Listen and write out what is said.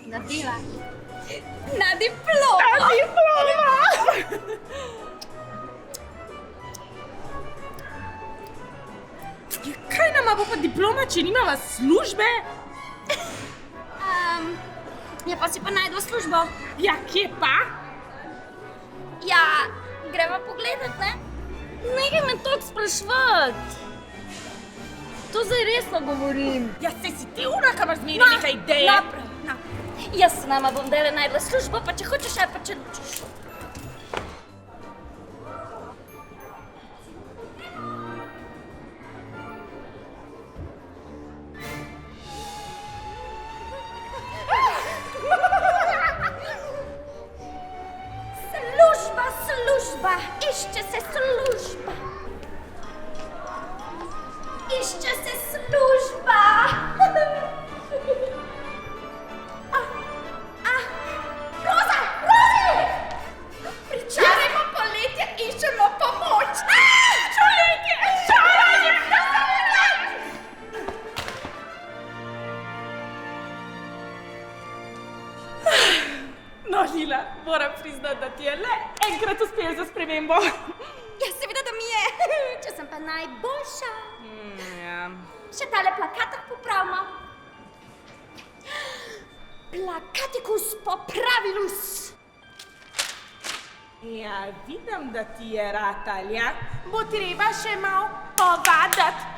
Nadela. Na diplomo. Na diploma! Ja, kaj nama bo pa diploma, če nimava službe? Ja, pa si pa najdva službo. Ja, kje pa? Ja, greva pogledat, ne? Nekaj me toliko sprašvat. To zdaj resno govorim. Ja, saj si ti ura, ki imaš zmeri nekaj ideje. Naprav. Jaz s nama bom dele najdla službo, pa če hočeš, pa če nočeš. Služba, išče se služba. Išče se služba. Roza, Rozi! Pričarajmo poletje, iščemo pomoč. Čoletje, čaranje, da se mi daj! No, Lila, moram priznati, da ti je le enkrat uspel za spremembo. Ja, seveda, da mi je. Če sem pa najboljša. Ja. Še tale plakatek popravimo. Plakatikus popravilus. Ja, vidim, da ti je ratalja. Bo treba še malo povadati.